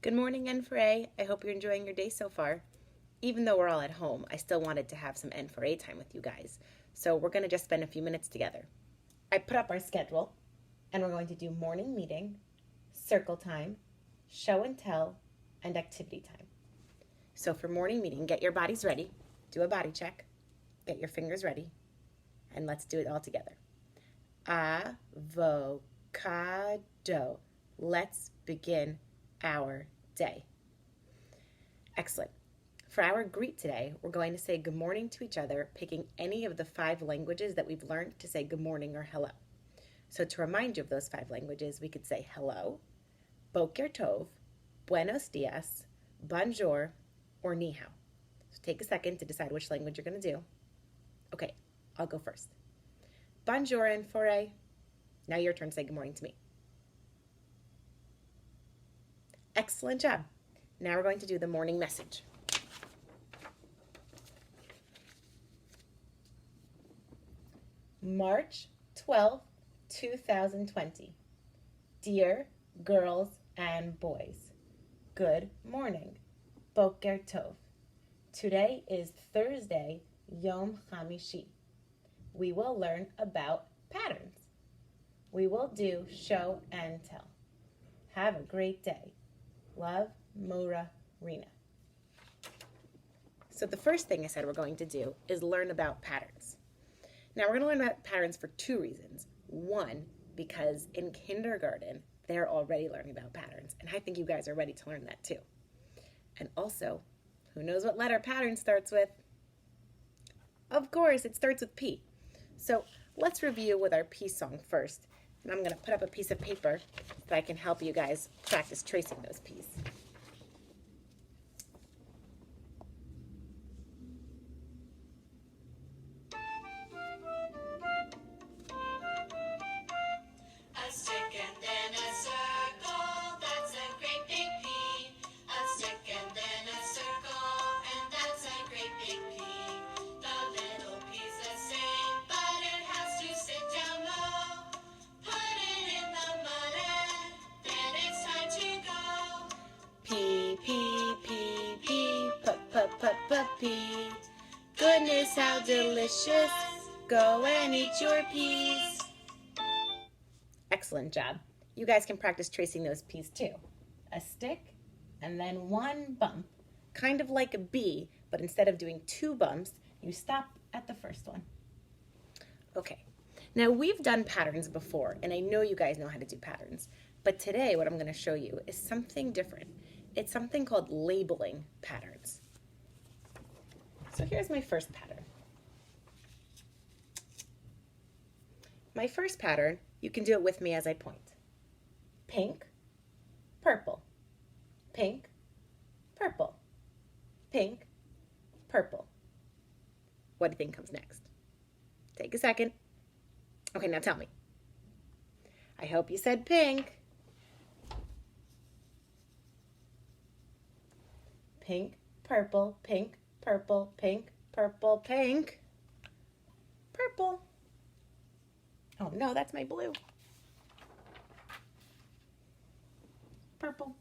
Good morning, N4A. I hope you're enjoying your day so far. Even though we're all at home, I still wanted to have some N4A time with you guys. So we're going to just spend a few minutes together. I put up our schedule, and we're going to do morning meeting, circle time, show and tell, and activity time. So for morning meeting, get your bodies ready, do a body check, get your fingers ready, and let's do it all together. Avocado. Let's begin our day. Excellent. For our greet today, we're going to say good morning to each other, picking any of the 5 languages that we've learned to say good morning or hello. So to remind you of those 5 languages, we could say hello, boker tov, buenos dias, bonjour, or ni hao. So take a second to decide which language you're going to do. Okay, I'll go first. Bonjour, N4A. Now your turn to say good morning to me. Excellent job. Now we're going to do the morning message. March 12th, 2020. Dear girls and boys, good morning. Boker tov. Today is Thursday, Yom Hamishi. We will learn about patterns. We will do show and tell. Have a great day. Love, Mora, Rena. So the first thing I said we're going to do is learn about patterns. Now we're going to learn about patterns for 2 reasons. One, because in kindergarten, they're already learning about patterns, and I think you guys are ready to learn that too. And also, who knows what letter pattern starts with? Of course, it starts with P. So let's review with our P song first. And I'm going to put up a piece of paper so I can help you guys practice tracing those P's. A stick and then a circle, that's a great big P. A stick and then a circle, and that's a great big P. The little P's the same, but it has to sit down low. Put it in the mud and then it's time to go. P, P, P, P, P. Goodness, how delicious. Go and eat your peas. Excellent job. You guys can practice tracing those P's too. A stick and then 1 bump. Kind of like a B, but instead of doing 2 bumps, you stop at the first one. Okay. Now we've done patterns before, and I know you guys know how to do patterns. But today what I'm going to show you is something different. It's something called labeling patterns. So here's my first pattern. My first pattern, you can do it with me as I point. Pink, purple, pink, purple, pink, purple. What do you think comes next? Take a second. Okay, now tell me. I hope you said pink. Pink, purple, pink, purple, pink, purple, pink, purple. Oh no, that's my blue. Purple.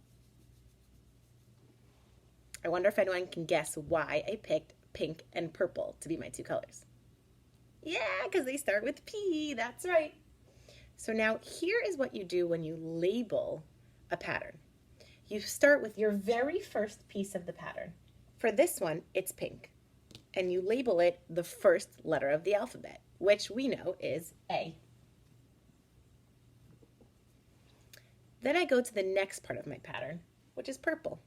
I wonder if anyone can guess why I picked pink and purple to be my 2 colors. Yeah, because they start with P, that's right. So now here is what you do when you label a pattern. You start with your very first piece of the pattern. For this one, it's pink. And you label it the first letter of the alphabet, which we know is A. Then I go to the next part of my pattern, which is purple.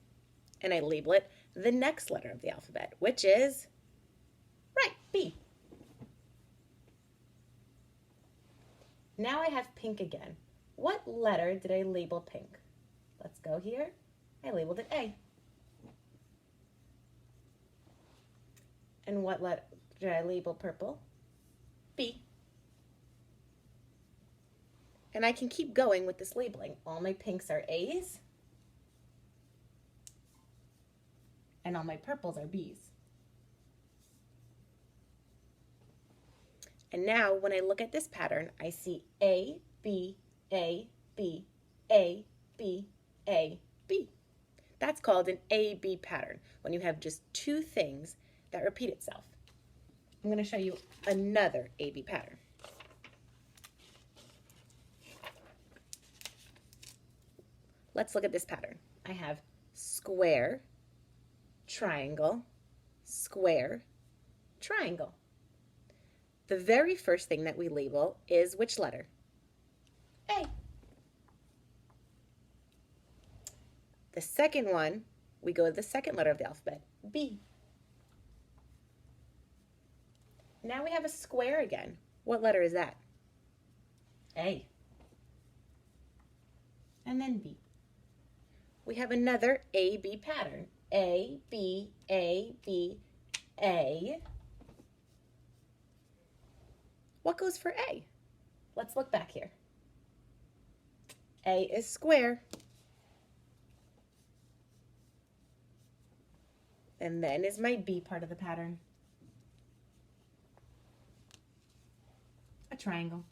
And I label it the next letter of the alphabet, which is, right, B. Now I have pink again. What letter did I label pink? Let's go here. I labeled it A. And what letter did I label purple? B. And I can keep going with this labeling. All my pinks are A's. And all my purples are B's. And now when I look at this pattern, I see A, B, A, B, A, B, A, B. That's called an A-B pattern, when you have just two things that repeat itself. I'm going to show you another A-B pattern. Let's look at this pattern. I have square, triangle, square, triangle. The very first thing that we label is which letter? A. The second one, we go to the second letter of the alphabet, B. Now we have a square again. What letter is that? A. And then B. We have another A-B pattern. A, B, A, B, A. What goes for A? Let's look back here. A is square. And then is my B part of the pattern. A triangle.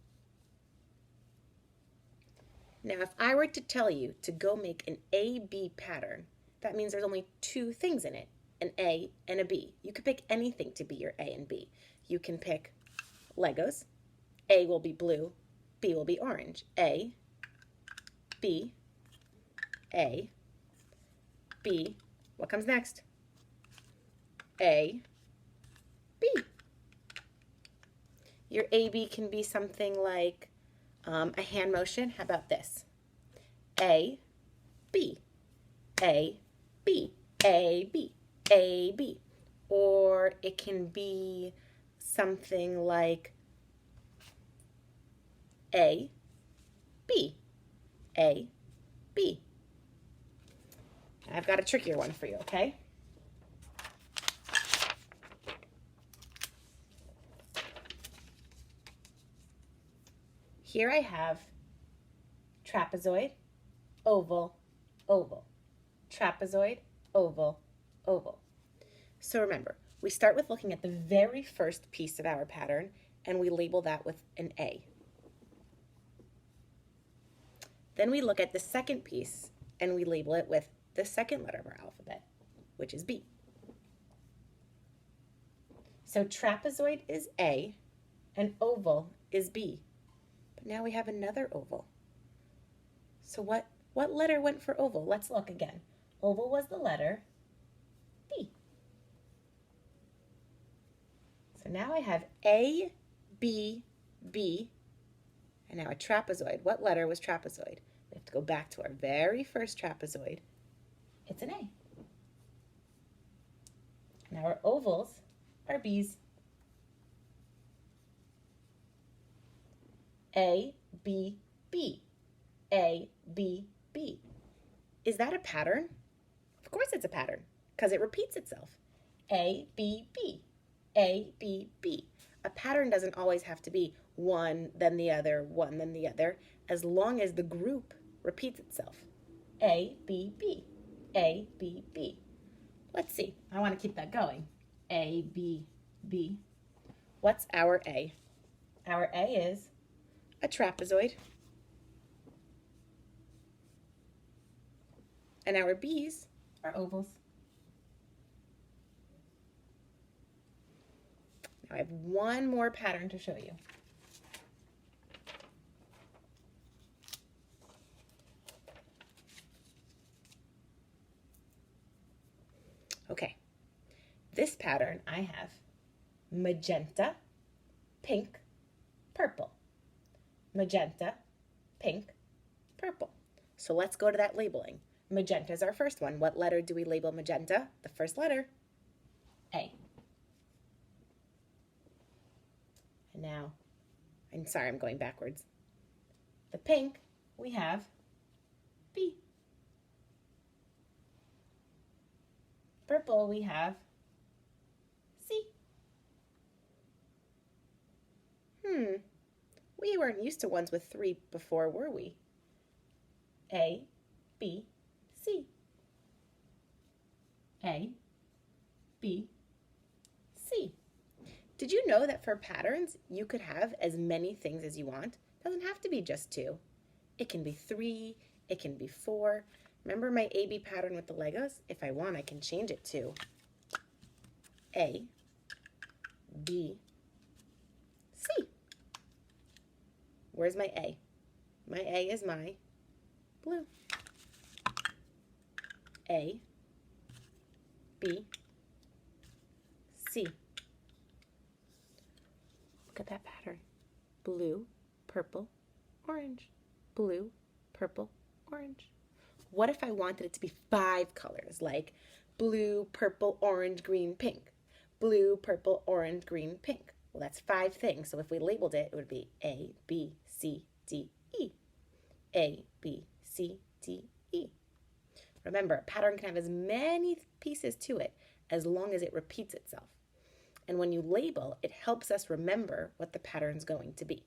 Now, if I were to tell you to go make an A-B pattern, that means there's only two things in it, an A and a B. You could pick anything to be your A and B. You can pick Legos. A will be blue, B will be orange. A, B, A, B. What comes next? A, B. Your A-B can be something like a hand motion. How about this? A, B, A, B, A, B, A, B. Or it can be something like A, B, A, B. I've got a trickier one for you, okay? Here I have trapezoid, oval, oval. Trapezoid, oval, oval. So remember, we start with looking at the very first piece of our pattern and we label that with an A. Then we look at the second piece and we label it with the second letter of our alphabet, which is B. So trapezoid is A and oval is B. But now we have another oval. So what letter went for oval? Let's look again. Oval was the letter B. So now I have A, B, B, and now a trapezoid. What letter was trapezoid? We have to go back to our very first trapezoid. It's an A. Now our ovals are B's. A, B, B. A, B, B. Is that a pattern? Of course it's a pattern, because it repeats itself. A, B, B. A, B, B. A pattern doesn't always have to be one, then the other, one, then the other, as long as the group repeats itself. A, B, B. A, B, B. Let's see. I want to keep that going. A, B, B. What's our A? Our A is a trapezoid. And our B's are ovals. Now I have one more pattern to show you. Okay, this pattern I have magenta, pink, purple. Magenta, pink, purple. So let's go to that labeling. Magenta is our first one. What letter do we label magenta? The first letter, A. And now, I'm sorry, I'm going backwards. The pink, we have B. Purple, we have C. We weren't used to ones with 3 before, were we? A, B, C. A, B, C. Did you know that for patterns, you could have as many things as you want? It doesn't have to be just 2. It can be 3, it can be 4. Remember my AB pattern with the Legos? If I want, I can change it to A, B, C. Where's my A? My A is my blue. A, B, C. Look at that pattern. Blue, purple, orange. Blue, purple, orange. What if I wanted it to be 5 colors, like blue, purple, orange, green, pink? Blue, purple, orange, green, pink. Well, that's 5 things. So if we labeled it, it would be A, B, C, D, E. A, B, C, D, E. Remember, a pattern can have as many pieces to it as long as it repeats itself. And when you label, it helps us remember what the pattern's going to be.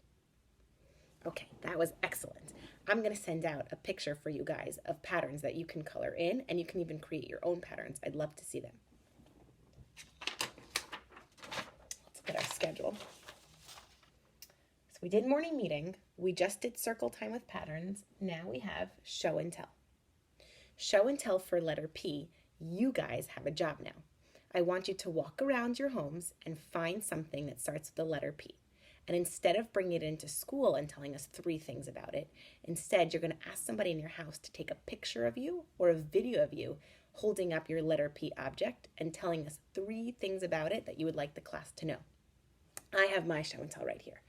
Okay, that was excellent. I'm going to send out a picture for you guys of patterns that you can color in, and you can even create your own patterns. I'd love to see them. Let's look at our schedule. So we did morning meeting. We just did circle time with patterns. Now we have show and tell. Show and tell for letter P, you guys have a job now. I want you to walk around your homes and find something that starts with the letter P. And instead of bringing it into school and telling us 3 things about it, instead you're going to ask somebody in your house to take a picture of you or a video of you holding up your letter P object and telling us 3 things about it that you would like the class to know. I have my show and tell right here.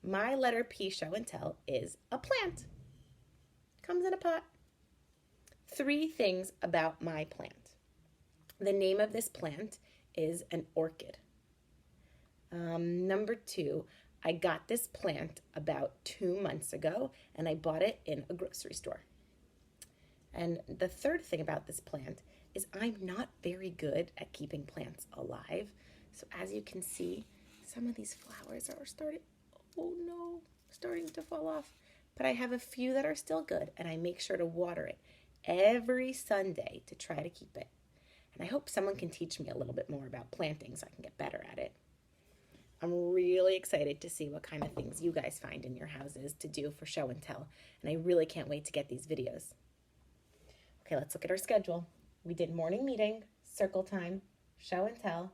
My letter P show and tell is a plant. Comes in a pot. 3 things about my plant. The name of this plant is an orchid. Number 2, I got this plant about 2 months ago, and I bought it in a grocery store. And the third thing about this plant is I'm not very good at keeping plants alive. So as you can see, some of these flowers are starting to fall off. But I have a few that are still good, and I make sure to water it every Sunday to try to keep it. And I hope someone can teach me a little bit more about planting so I can get better at it. I'm really excited to see what kind of things you guys find in your houses to do for show and tell, and I really can't wait to get these videos. Okay, let's look at our schedule. We did morning meeting, circle time, show and tell,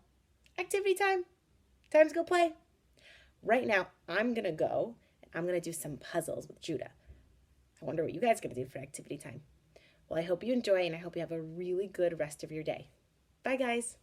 activity time. Time to go play. Right now, I'm going to do some puzzles with Judah. I wonder what you guys are going to do for activity time. Well, I hope you enjoy, and I hope you have a really good rest of your day. Bye, guys.